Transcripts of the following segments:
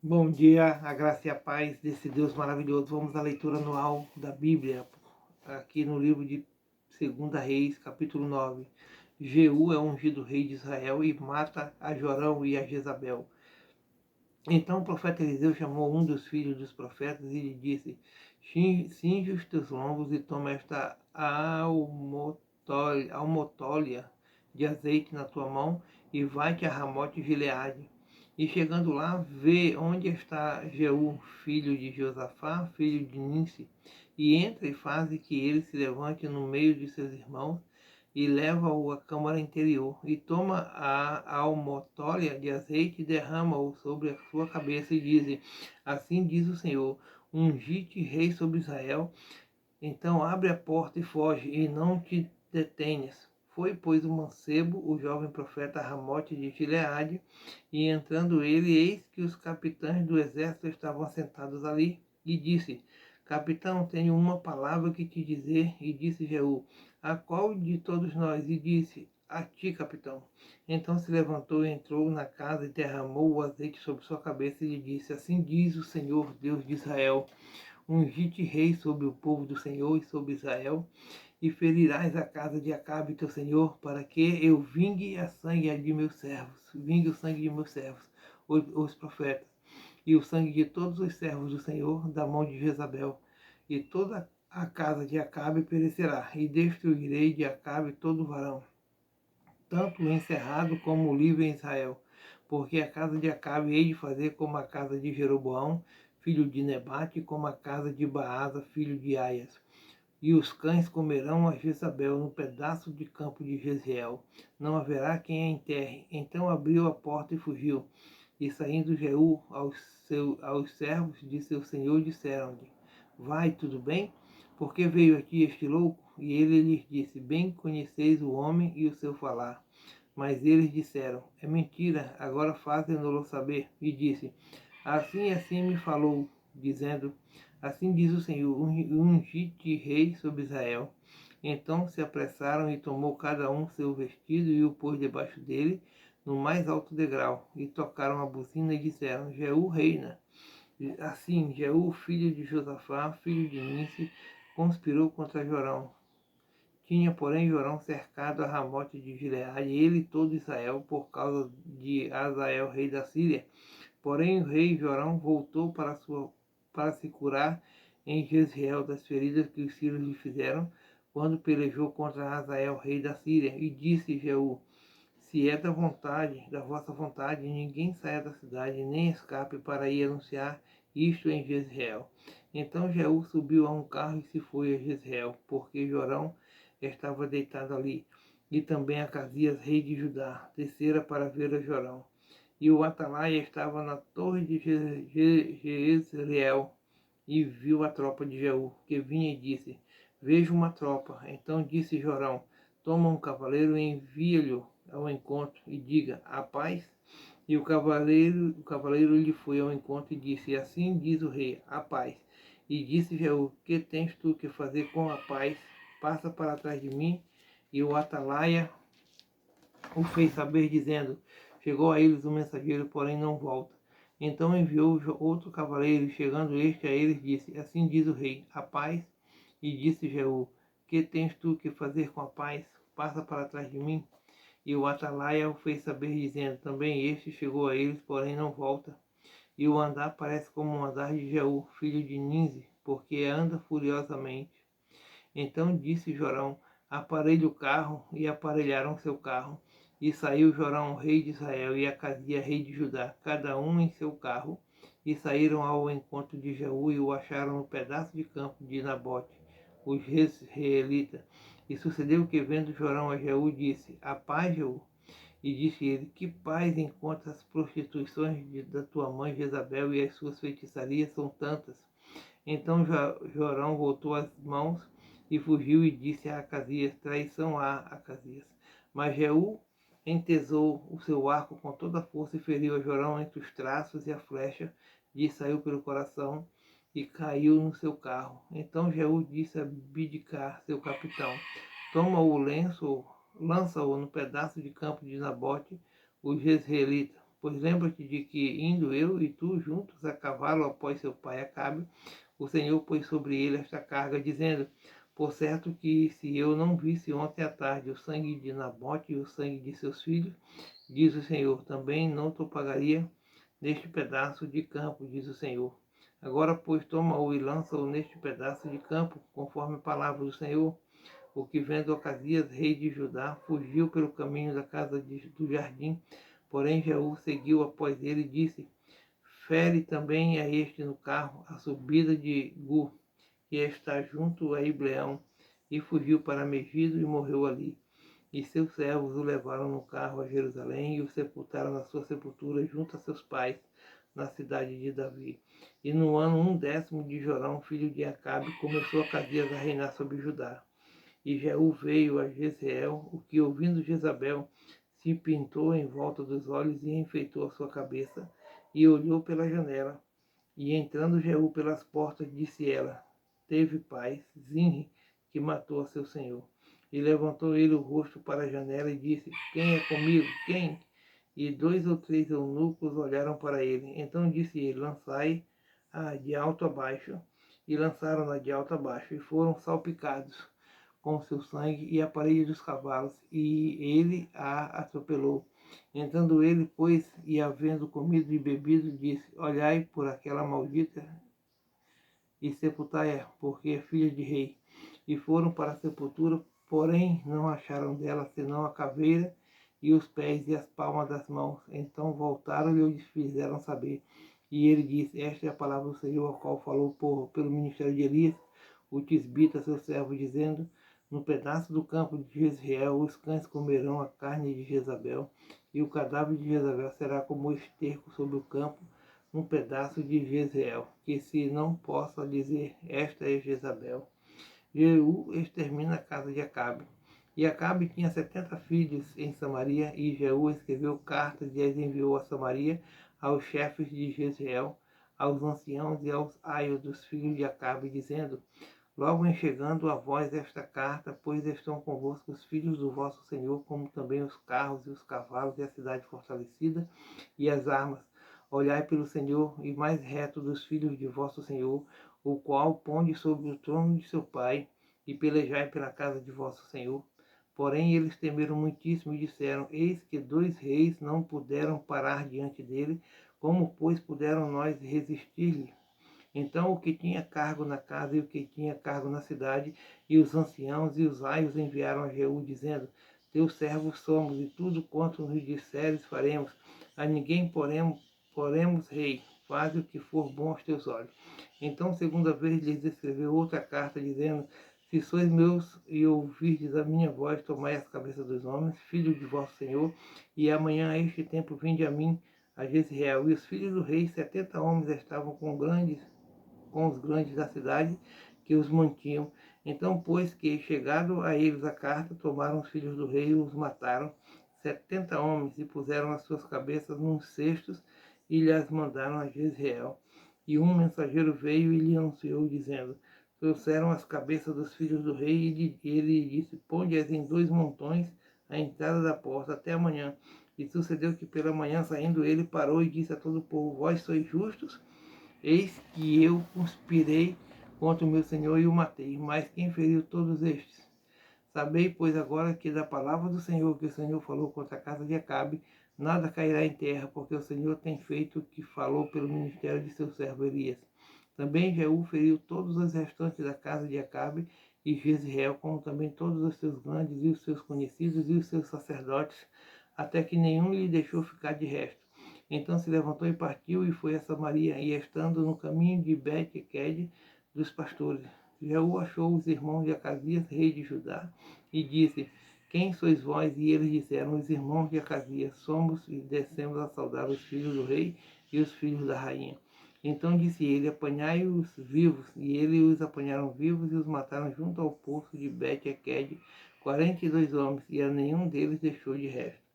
Bom dia, a graça e a paz desse Deus maravilhoso. Vamos à leitura anual da Bíblia, aqui no livro de 2 Reis, capítulo 9. Jeú é ungido rei de Israel e mata a Jorão e a Jezabel. Então o profeta Eliseu chamou um dos filhos dos profetas e lhe disse: cinge os teus lombos e toma esta almotólia de azeite na tua mão e vai-te a Ramote Gileade. E chegando lá, vê onde está Jeú, filho de Josafá, filho de Ninsi, e entra e faz que ele se levante no meio de seus irmãos e leva-o à câmara interior, e toma a almotólia de azeite e derrama-o sobre a sua cabeça, e diz: assim diz o Senhor, ungi-te rei sobre Israel, então abre a porta e foge, e não te detenhas. Foi, pois, o mancebo, o jovem profeta Ramote de Gileade, e entrando ele, eis que os capitães do exército estavam sentados ali, e disse: capitão, tenho uma palavra que te dizer. E disse Jeú: a qual de todos nós? E disse: a ti, capitão. Então se levantou e entrou na casa e derramou o azeite sobre sua cabeça e lhe disse: assim diz o Senhor, Deus de Israel, ungi-te rei sobre o povo do Senhor e sobre Israel, e ferirás a casa de Acabe teu senhor, para que eu vingue a sangue de meus servos, vingue o sangue de meus servos, os profetas, e o sangue de todos os servos do Senhor, da mão de Jezabel, e toda a casa de Acabe perecerá, e destruirei de Acabe todo varão, tanto o encerrado como o livre em Israel, porque a casa de Acabe hei de fazer como a casa de Jeroboão, filho de Nebate, como a casa de Baasa, filho de Aias. E os cães comerão a Jezabel no pedaço de campo de Jezreel. Não haverá quem a enterre. Então abriu a porta e fugiu. E saindo Jeú aos servos de seu senhor, disseram-lhe: vai, tudo bem? Porque veio aqui este louco? E ele lhes disse: bem conheceis o homem e o seu falar. Mas eles disseram: é mentira, agora fazem-no saber. E disse: assim e assim me falou, dizendo: assim diz o Senhor, ungi-te rei sobre Israel. Então se apressaram e tomou cada um seu vestido e o pôs debaixo dele, no mais alto degrau, e tocaram a buzina e disseram: Jeú reina. Assim, Jeú, filho de Josafá, filho de Ninsi, conspirou contra Jorão. Tinha, porém, Jorão cercado a Ramote de Gileade, ele e todo Israel, por causa de Azael, rei da Síria. Porém, o rei Jorão voltou para se curar em Jezreel das feridas que os sírios lhe fizeram, quando pelejou contra Azael, rei da Síria. E disse Jeú: se é da vossa vontade, ninguém saia da cidade, nem escape para ir anunciar isto em Jezreel. Então Jeú subiu a um carro e se foi a Jezreel, porque Jorão estava deitado ali. E também Acasias, rei de Judá, descera para ver a Jorão. E o atalaia estava na torre de Jezreel, e viu a tropa de Jeú, que vinha e disse: vejo uma tropa. Então disse Jorão: toma um cavaleiro e envia-lhe ao encontro, e diga: a paz. E o cavaleiro lhe foi ao encontro e disse: assim diz o rei, a paz. E disse Jeú: que tens tu que fazer com a paz? Passa para trás de mim. E o atalaia o fez saber, dizendo: chegou a eles o mensageiro, porém não volta. Então enviou outro cavaleiro, e chegando este a eles, disse: assim diz o rei, a paz. E disse Jeú: que tens tu que fazer com a paz? Passa para trás de mim. E o atalaia o fez saber, dizendo: também este chegou a eles, porém não volta. E o andar parece como o andar de Jeú, filho de Ninzi, porque anda furiosamente. Então disse Jorão: aparelhe o carro, e aparelharam seu carro. E saiu Jorão, rei de Israel, e Acasia, rei de Judá, cada um em seu carro, e saíram ao encontro de Jeú, e o acharam no pedaço de campo de Nabote, os jezreelita. E sucedeu que, vendo Jorão a Jeú, disse: a paz, Jeú. E disse ele: que paz encontra as prostituições da tua mãe Jezabel, e as suas feitiçarias são tantas. Então Jorão voltou as mãos e fugiu, e disse a Acasias: traição há, Acasias. Mas Jeú entesou o seu arco com toda a força e feriu a Jorão entre os traços, e a flecha lhe saiu pelo coração e caiu no seu carro. Então Jeú disse a Bidcar, seu capitão: toma o lenço, lança-o no pedaço de campo de Nabote, o jezreelita, pois lembra-te de que, indo eu e tu juntos a cavalo após seu pai Acabe, o Senhor pôs sobre ele esta carga, dizendo: por certo que se eu não visse ontem à tarde o sangue de Nabote e o sangue de seus filhos, diz o Senhor, também não te pagaria neste pedaço de campo, diz o Senhor. Agora, pois, toma-o e lança-o neste pedaço de campo, conforme a palavra do Senhor. O que vendo Ocasias, rei de Judá, fugiu pelo caminho da casa do jardim, porém Jeú seguiu após ele e disse: fere também a este no carro a subida de Gur, que está junto a Ibleão, e fugiu para Megido e morreu ali. E seus servos o levaram no carro a Jerusalém e o sepultaram na sua sepultura junto a seus pais, na cidade de Davi. E no ano 1º de Jorão, filho de Acabe, começou Ocasias a reinar sobre Judá. E Jeú veio a Jezreel, o que, ouvindo Jezabel, se pintou em volta dos olhos e enfeitou a sua cabeça, e olhou pela janela. E entrando Jeú pelas portas, disse ela: teve paz, Zinri, que matou a seu senhor. E levantou ele o rosto para a janela e disse: quem é comigo? Quem? E 2 ou 3 eunucos olharam para ele. Então disse ele: lançai-a de alto a baixo. E lançaram-na de alto a baixo, e foram salpicados com seu sangue e a parede dos cavalos, e ele a atropelou. Entrando ele, pois, e havendo comido e bebido, disse: olhai por aquela maldita e sepultai-a, porque é filha de rei. E foram para a sepultura, porém não acharam dela senão a caveira e os pés e as palmas das mãos. Então voltaram e lhe fizeram saber. E ele disse: esta é a palavra do Senhor, a qual falou pelo ministério de Elias, o tisbita, seu servo, dizendo: no pedaço do campo de Jezreel os cães comerão a carne de Jezabel, e o cadáver de Jezabel será como esterco sobre o campo, num pedaço de Jezreel, que se não possa dizer, esta é Jezabel. Jeú extermina a casa de Acabe. E Acabe tinha 70 filhos em Samaria, e Jeú escreveu cartas e as enviou a Samaria, aos chefes de Jezreel, aos anciãos e aos aios dos filhos de Acabe, dizendo: logo em chegando a vós esta carta, pois estão convosco os filhos do vosso Senhor, como também os carros e os cavalos e a cidade fortalecida e as armas. Olhai pelo Senhor e mais reto dos filhos de vosso Senhor, o qual ponde sobre o trono de seu pai, e pelejai pela casa de vosso Senhor. Porém eles temeram muitíssimo e disseram: eis que 2 reis não puderam parar diante dele, como pois puderam nós resistir-lhe? Então o que tinha cargo na casa e o que tinha cargo na cidade, e os anciãos e os aios enviaram a Jeú, dizendo: teus servos somos, e tudo quanto nos disseres faremos. A ninguém poremos rei, faze o que for bom aos teus olhos. Então, segunda vez, lhes escreveu outra carta, dizendo: se sois meus e ouvirdes a minha voz, tomai as cabeças dos homens, filhos de vosso Senhor, e amanhã a este tempo vinde a mim, a Jezreel. E os filhos do rei, 70 homens, estavam com os grandes da cidade que os mantinham. Então, pois que chegado a eles a carta, tomaram os filhos do rei e os mataram, 70 homens, e puseram as suas cabeças nos cestos e lhes mandaram a Jezreel. E um mensageiro veio e lhe anunciou, dizendo: trouxeram as cabeças dos filhos do rei, e ele disse: ponde-as em 2 montões à entrada da porta até amanhã. E sucedeu que pela manhã, saindo ele, parou e disse a todo o povo: vós sois justos? Eis que eu conspirei contra o meu Senhor e o matei. Mas quem feriu todos estes? Sabei, pois, agora que da palavra do Senhor que o Senhor falou contra a casa de Acabe, nada cairá em terra, porque o Senhor tem feito o que falou pelo ministério de seu servo Elias. Também Jeú feriu todos os restantes da casa de Acabe e Jezreel, como também todos os seus grandes e os seus conhecidos e os seus sacerdotes, até que nenhum lhe deixou ficar de resto. Então se levantou e partiu e foi a Samaria, e estando no caminho de Bet-Eked dos pastores, Jeú achou os irmãos de Acasias, rei de Judá, e disse: quem sois vós? E eles disseram: os irmãos de Acasias somos, e descemos a saudar os filhos do rei e os filhos da rainha. Então disse ele: apanhai-os vivos. E eles os apanharam vivos e os mataram junto ao poço de Bet-Eked, 42 homens, e a nenhum deles deixou de resto.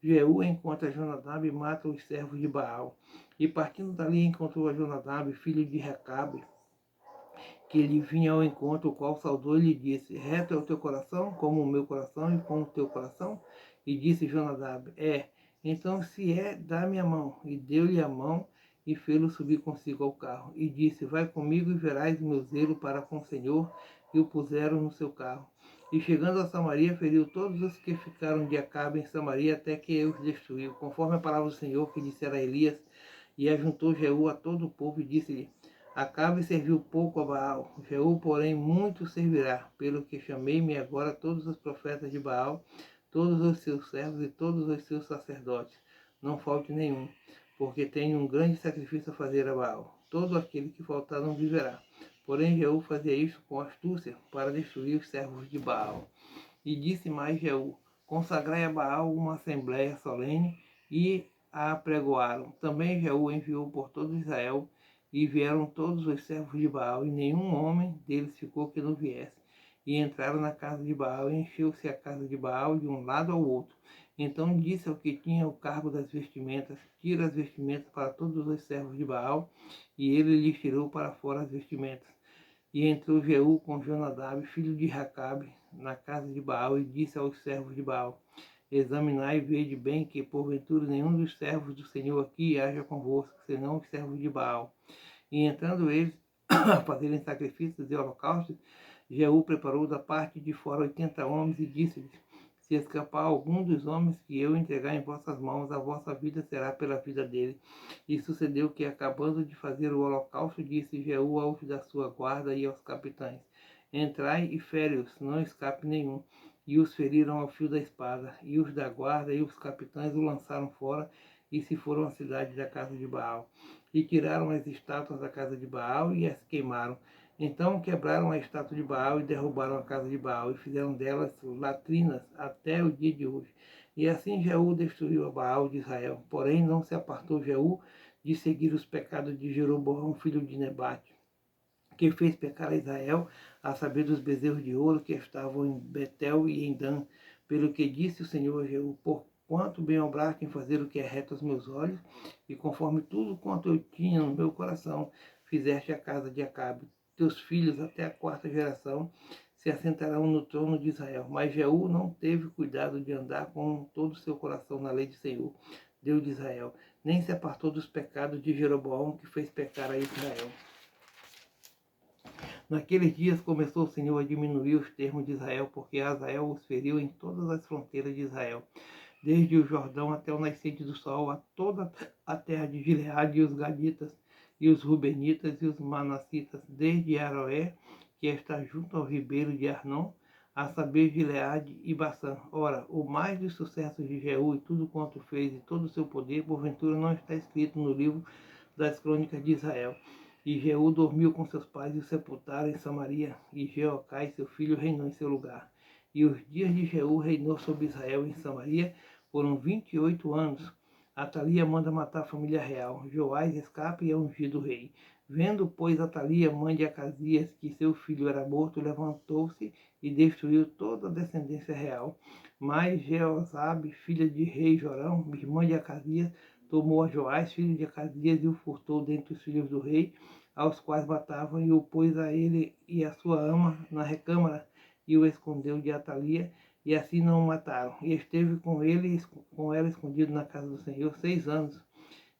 Jeú encontra Jonadab e mata os servos de Baal. E partindo dali encontrou a Jonadab, filho de Recabe, que lhe vinha ao encontro, o qual saudou e lhe disse: reto é o teu coração, como o meu coração e como o teu coração? E disse Jonadab: é. Então se é, dá-me a mão. E deu-lhe a mão e fê-lo subir consigo ao carro. E disse, vai comigo e verás o meu zelo para com o Senhor. E o puseram no seu carro. E chegando a Samaria, feriu todos os que ficaram de Acabe em Samaria, até que os destruiu, conforme a palavra do Senhor que dissera a Elias. E ajuntou Jeú a todo o povo e disse-lhe, Acabe serviu pouco a Baal, Jeú, porém, muito servirá, pelo que chamei-me agora todos os profetas de Baal, todos os seus servos e todos os seus sacerdotes. Não falte nenhum, porque tenho um grande sacrifício a fazer a Baal. Todo aquele que faltar não viverá. Porém, Jeú fazia isso com astúcia, para destruir os servos de Baal. E disse mais Jeú, consagrai a Baal uma assembléia solene, e a apregoaram. Também Jeú enviou por todo Israel, e vieram todos os servos de Baal, e nenhum homem deles ficou que não viesse. E entraram na casa de Baal, e encheu-se a casa de Baal de um lado ao outro. Então disse ao que tinha o cargo das vestimentas, tira as vestimentas para todos os servos de Baal, e ele lhes tirou para fora as vestimentas. E entrou Jeú com Jonadab, filho de Racabe, na casa de Baal, e disse aos servos de Baal, examinai e vede bem que, porventura, nenhum dos servos do Senhor aqui haja convosco, senão os servos de Baal. E entrando eles a fazerem sacrifícios e holocaustos, Jeú preparou da parte de fora 80 homens e disse-lhes, se escapar algum dos homens que eu entregar em vossas mãos, a vossa vida será pela vida dele. E sucedeu que, acabando de fazer o holocausto, disse Jeú aos da sua guarda e aos capitães, entrai e fere-os, não escape nenhum. E os feriram ao fio da espada, e os da guarda e os capitães o lançaram fora, e se foram à cidade da casa de Baal. E tiraram as estátuas da casa de Baal e as queimaram. Então quebraram a estátua de Baal e derrubaram a casa de Baal, e fizeram delas latrinas até o dia de hoje. E assim Jeú destruiu a Baal de Israel. Porém não se apartou Jeú de seguir os pecados de Jeroboão, filho de Nebate, que fez pecar a Israel, a saber dos bezerros de ouro que estavam em Betel e em Dan, pelo que disse o Senhor a Jeú, porquanto bem obraste em fazer o que é reto aos meus olhos, e conforme tudo quanto eu tinha no meu coração, fizeste a casa de Acabe. Teus filhos até a 4ª geração se assentarão no trono de Israel. Mas Jeú não teve cuidado de andar com todo o seu coração na lei do Senhor, Deus de Israel, nem se apartou dos pecados de Jeroboão, que fez pecar a Israel. Naqueles dias começou o Senhor a diminuir os termos de Israel, porque Hazael os feriu em todas as fronteiras de Israel, desde o Jordão até o nascente do sol, a toda a terra de Gileade, e os Gaditas, e os Rubenitas, e os Manassitas, desde Aroé, que está junto ao ribeiro de Arnon, a saber Gileade e Bassã. Ora, o mais dos sucessos de Jeú e tudo quanto fez e todo o seu poder, porventura não está escrito no livro das crônicas de Israel. E Jeú dormiu com seus pais e o sepultaram em Samaria, e Jeocai, seu filho, reinou em seu lugar. E os dias de Jeú reinou sobre Israel em Samaria foram 28 anos. Atalia manda matar a família real. Joás escapa e é ungido rei. Vendo, pois, Atalia, mãe de Acasias, que seu filho era morto, levantou-se e destruiu toda a descendência real. Mas Jeozabe, filha de rei Jorão, irmã de Acasias, tomou a Joás, filho de Acasias, e o furtou dentre os filhos do rei, aos quais matavam, e o pôs a ele e a sua ama na recâmara, e o escondeu de Atalia, e assim não o mataram. E esteve com ela escondido na casa do Senhor 6 anos,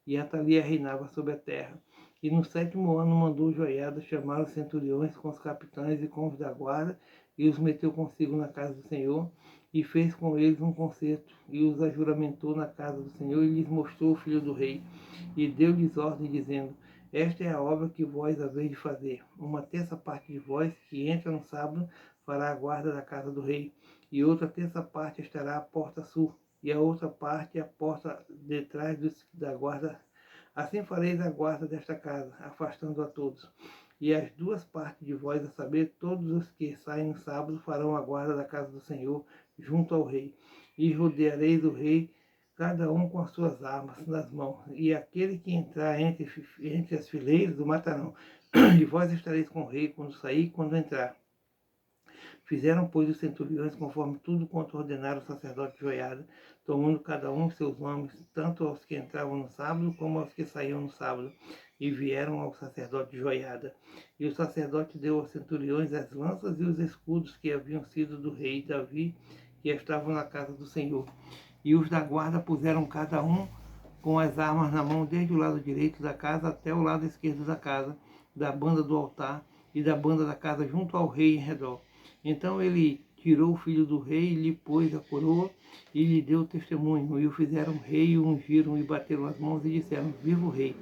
e Atalia reinava sobre a terra. E no 7º ano mandou Joiada chamar os centuriões com os capitães e com os da guarda, e os meteu consigo na casa do Senhor, e fez com eles um concerto, e os ajuramentou na casa do Senhor, e lhes mostrou o filho do rei, e deu-lhes ordem, dizendo, esta é a obra que vós haveis de fazer. 1/3 parte de vós, que entra no sábado, fará a guarda da casa do rei, e outra 1/3 parte estará à porta sul, e a outra parte à porta detrás da guarda. Assim fareis a guarda desta casa, afastando a todos. E as 2 partes de vós, a saber, todos os que saem no sábado, farão a guarda da casa do Senhor, junto ao rei. E rodeareis o rei, cada um com as suas armas nas mãos. E aquele que entrar entre as fileiras o matarão. E vós estareis com o rei quando sair e quando entrar. Fizeram, pois, os centuriões conforme tudo quanto ordenaram o sacerdote Joiada, tomando cada um seus nomes, tanto aos que entravam no sábado como aos que saíam no sábado, e vieram ao sacerdote Joiada. E o sacerdote deu aos centuriões as lanças e os escudos que haviam sido do rei Davi, que estavam na casa do Senhor. E os da guarda puseram cada um com as armas na mão, desde o lado direito da casa até o lado esquerdo da casa, da banda do altar e da banda da casa junto ao rei em redor. Então ele tirou o filho do rei, lhe pôs a coroa e lhe deu testemunho. E o fizeram rei, e o ungiram e bateram as mãos e disseram: Viva o rei!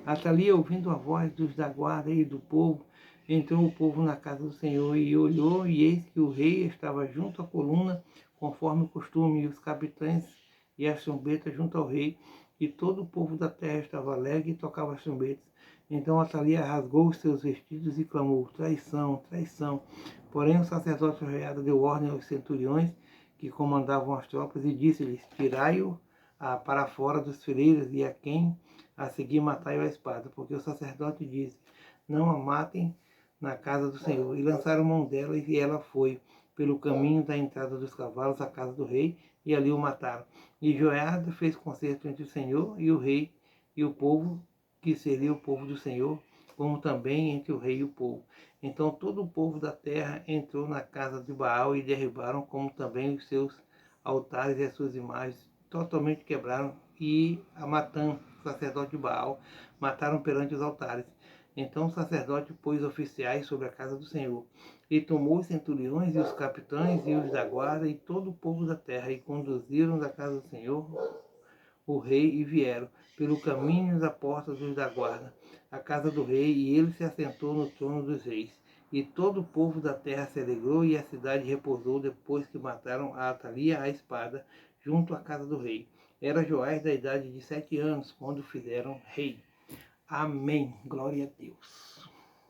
Atalia, ouvindo a voz dos da guarda e do povo, entrou o povo na casa do Senhor e olhou, e eis que o rei estava junto à coluna, conforme o costume, e os capitães e as trombetas junto ao rei, e todo o povo da terra estava alegre e tocava as trombetas. Então Atalia rasgou os seus vestidos e clamou: Traição, traição! Porém o sacerdote Joiada deu ordem aos centuriões que comandavam as tropas e disse-lhes: Tirai-o para fora dos fileiros, e a quem a seguir matai-o à espada. Porque o sacerdote disse: Não a matem na casa do Senhor. E lançaram mão dela, e ela foi pelo caminho da entrada dos cavalos à casa do rei, e ali o mataram. E Joiada fez concerto entre o Senhor e o rei e o povo, que seria o povo do Senhor, como também entre o rei e o povo. Então todo o povo da terra entrou na casa de Baal e derribaram, como também os seus altares e as suas imagens, totalmente quebraram, e a Matã, sacerdote de Baal, mataram perante os altares. Então o sacerdote pôs oficiais sobre a casa do Senhor, e tomou os centuriões e os capitães e os da guarda e todo o povo da terra, e conduziram da casa do Senhor o rei, e vieram pelo caminho da porta dos da guarda, a casa do rei, e ele se assentou no trono dos reis. E todo o povo da terra se alegrou, e a cidade repousou depois que mataram a Atalia à espada, junto à casa do rei. Era Joás da idade de 7 anos, quando o fizeram rei. Amém. Glória a Deus.